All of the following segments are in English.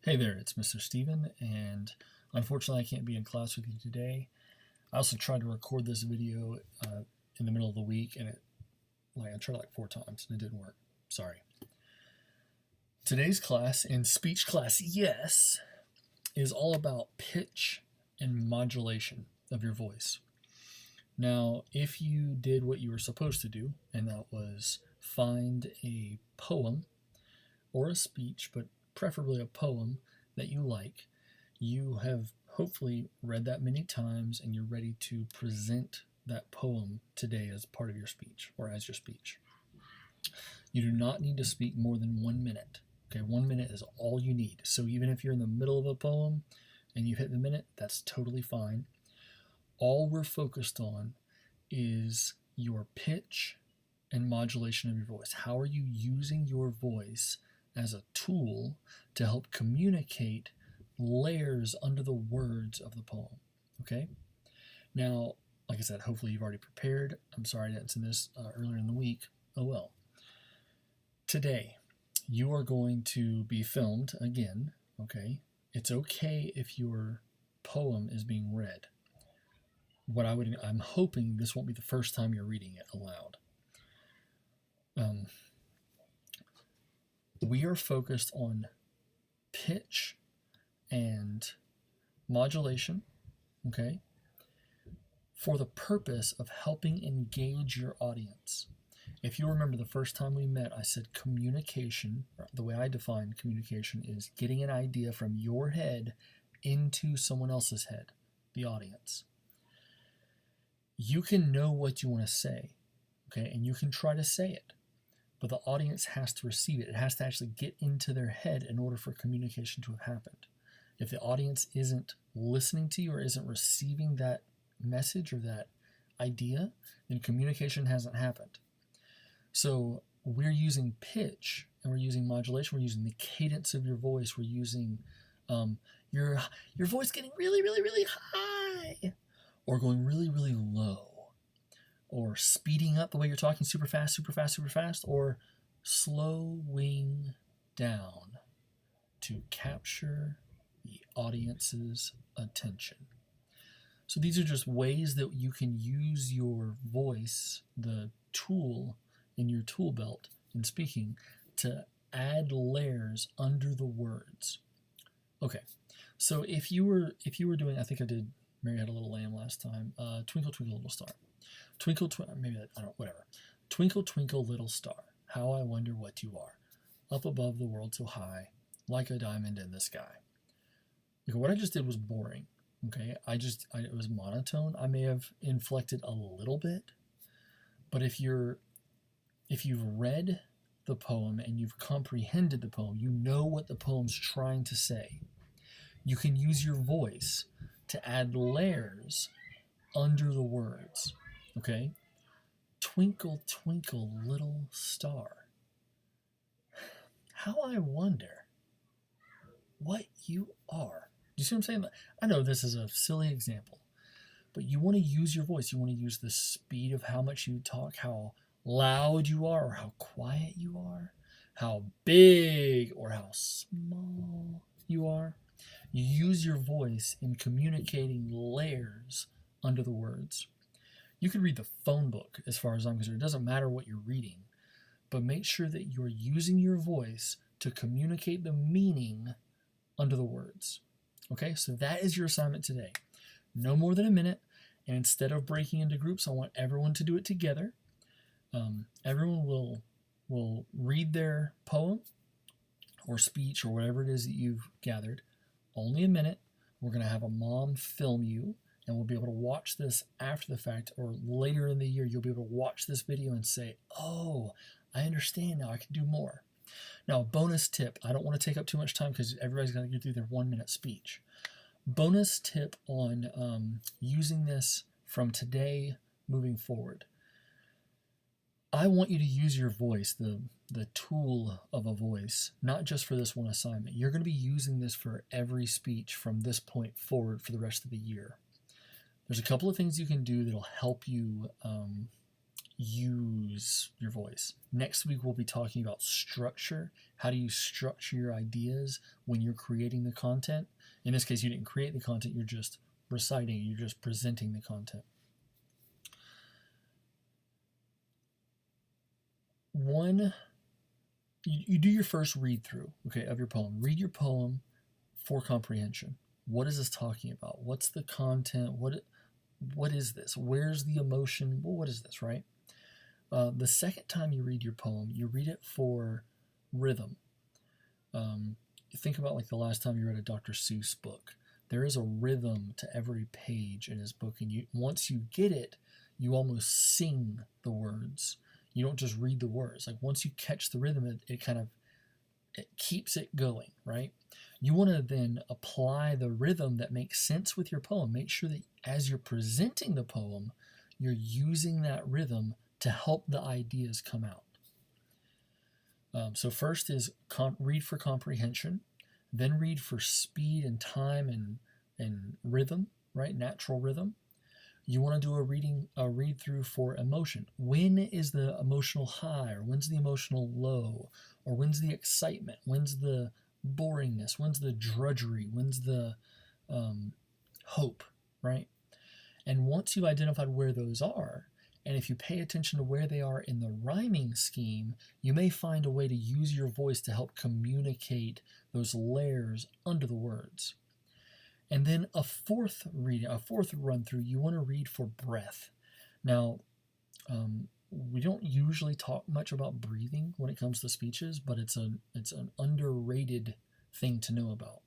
Hey there, it's Mr. Steven, and unfortunately I can't be in class with you today. I also tried to record this video in the middle of the week, and I tried like 4 times, and it didn't work. Sorry. Today's class, and speech class, yes, is all about pitch and modulation of your voice. Now, if you did what you were supposed to do, and that was find a poem or a speech, but preferably a poem that you like, you have hopefully read that many times and you're ready to present that poem today as part of your speech or as your speech. You do not need to speak more than 1 minute. Okay, 1 minute is all you need. So even if you're in the middle of a poem and you hit the minute, that's totally fine. All we're focused on is your pitch and modulation of your voice. How are you using your voice as a tool to help communicate layers under the words of the poem? Okay? Now, like I said, hopefully you've already prepared. I'm sorry I didn't send this earlier in the week. Oh well. Today, you are going to be filmed again, okay? It's okay if your poem is being read. I'm hoping this won't be the first time you're reading it aloud. We are focused on pitch and modulation, okay, for the purpose of helping engage your audience. If you remember the first time we met, I said communication, the way I define communication is getting an idea from your head into someone else's head, the audience. You can know what you want to say, okay, and you can try to say it, but the audience has to receive it. It has to actually get into their head in order for communication to have happened. If the audience isn't listening to you or isn't receiving that message or that idea, then communication hasn't happened. So we're using pitch and we're using modulation. We're using the cadence of your voice. We're using your voice getting really, really, really high or going really, really low, or speeding up the way you're talking super fast, super fast, super fast, or slowing down to capture the audience's attention. So these are just ways that you can use your voice, the tool in your tool belt in speaking, to add layers under the words. Okay, so if you were doing, I think I did Mary Had a Little Lamb last time, Twinkle Twinkle Little Star. Twinkle, maybe that, I don't know, whatever. Twinkle, twinkle, little star, how I wonder what you are, up above the world so high, like a diamond in the sky. Okay, what I just did was boring. Okay, it was monotone. I may have inflected a little bit, but if you've read the poem and you've comprehended the poem, you know what the poem's trying to say. You can use your voice to add layers under the words. Okay? Twinkle, twinkle, little star. How I wonder what you are. Do you see what I'm saying? I know this is a silly example, but you want to use your voice. You want to use the speed of how much you talk, how loud you are, or how quiet you are, how big or how small you are. You use your voice in communicating layers under the words. You could read the phone book as far as I'm concerned. It doesn't matter what you're reading, but make sure that you're using your voice to communicate the meaning under the words. Okay, so that is your assignment today. No more than a minute, and instead of breaking into groups, I want everyone to do it together. Everyone will read their poem or speech or whatever it is that you've gathered. Only a minute. We're going to have a mom film you, and we'll be able to watch this after the fact, or later in the year, you'll be able to watch this video and say, oh, I understand now, I can do more. Now, bonus tip. I don't want to take up too much time because everybody's going to get through their 1 minute speech. Bonus tip on using this from today moving forward. I want you to use your voice, the tool of a voice, not just for this one assignment. You're going to be using this for every speech from this point forward for the rest of the year. There's a couple of things you can do that'll help you use your voice. Next week, we'll be talking about structure. How do you structure your ideas when you're creating the content? In this case, you didn't create the content, you're just reciting, you're just presenting the content. You do your first read through, okay, of your poem. Read your poem for comprehension. What is this talking about? What's the content? What is this? Where's the emotion? Well, what is this, right? The second time you read your poem, you read it for rhythm. Think about like the last time you read a Dr. Seuss book. There is a rhythm to every page in his book, and once you get it, you almost sing the words. You don't just read the words. Like once you catch the rhythm, it keeps it going, right? You want to then apply the rhythm that makes sense with your poem. Make sure that as you're presenting the poem, you're using that rhythm to help the ideas come out. So first is read for comprehension, then read for speed and time and rhythm, right? Natural rhythm. You want to do a read through for emotion. When is the emotional high, or when's the emotional low, or when's the excitement? When's the boringness? When's the drudgery? When's the hope, right? And once you've identified where those are, and if you pay attention to where they are in the rhyming scheme, you may find a way to use your voice to help communicate those layers under the words. And then a fourth run through, you want to read for breath. Now, we don't usually talk much about breathing when it comes to speeches, but it's an underrated thing to know about.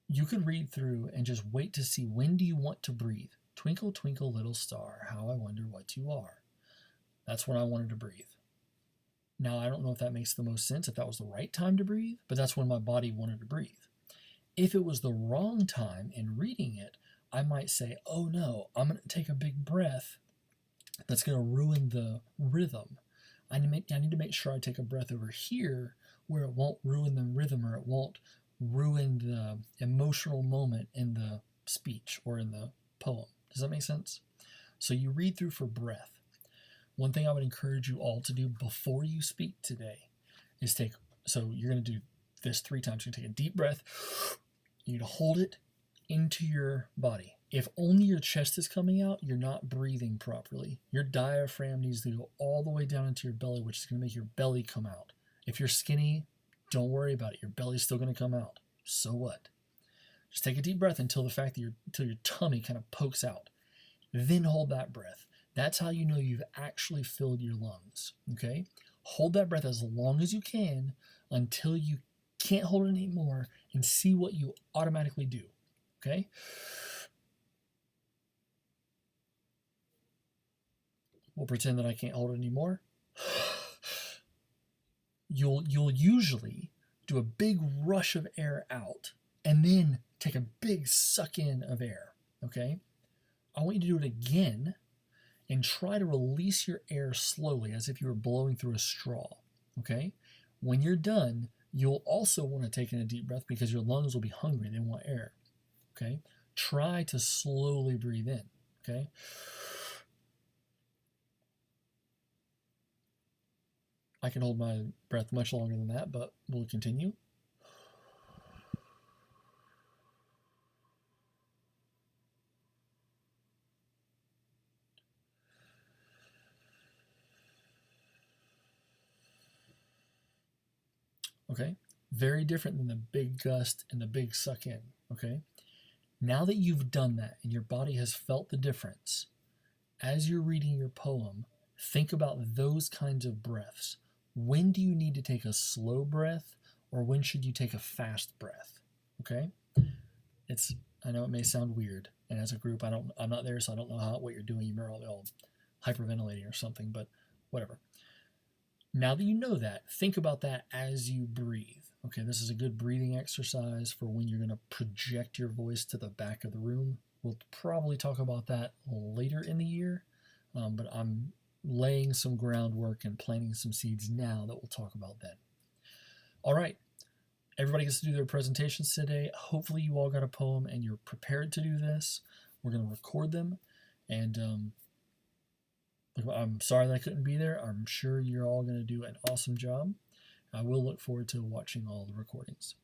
You could read through and just wait to see, when do you want to breathe? Twinkle, twinkle, little star, how I wonder what you are. That's when I wanted to breathe. Now, I don't know if that makes the most sense, if that was the right time to breathe, but that's when my body wanted to breathe. If it was the wrong time in reading it, I might say, oh no, I'm going to take a big breath that's going to ruin the rhythm. I need to make sure I take a breath over here where it won't ruin the rhythm, or it won't ruin the emotional moment in the speech or in the poem. Does that make sense? So you read through for breath. One thing I would encourage you all to do before you speak today is so you're going to do this 3 times. You're going to take a deep breath. You need to hold it into your body. If only your chest is coming out, you're not breathing properly. Your diaphragm needs to go all the way down into your belly, which is going to make your belly come out. If you're skinny, don't worry about it. Your belly's still going to come out. So what? Just take a deep breath until your tummy kind of pokes out. Then hold that breath. That's how you know you've actually filled your lungs. Okay? Hold that breath as long as you can until you can't hold it anymore, and see what you automatically do. Okay? We'll pretend that I can't hold it anymore. You'll usually do a big rush of air out and then take a big suck in of air. Okay? I want you to do it again and try to release your air slowly, as if you were blowing through a straw. Okay? When you're done, you'll also want to take in a deep breath because your lungs will be hungry. They want air. Okay? Try to slowly breathe in. Okay? I can hold my breath much longer than that, but we'll continue. Okay? Very different than the big gust and the big suck in. Okay? Now that you've done that and your body has felt the difference, as you're reading your poem, think about those kinds of breaths. When do you need to take a slow breath, or when should you take a fast breath? Okay? I know it may sound weird, and as a group, I'm not there, so I don't know what you're doing. You're all hyperventilating or something, but whatever. Now that you know that, think about that as you breathe. Okay, this is a good breathing exercise for when you're going to project your voice to the back of the room. We'll probably talk about that later in the year, but I'm laying some groundwork and planting some seeds now that we'll talk about then. All right, everybody gets to do their presentations today. Hopefully you all got a poem and you're prepared to do this. We're going to record them, and I'm sorry that I couldn't be there. I'm sure you're all going to do an awesome job. I will look forward to watching all the recordings.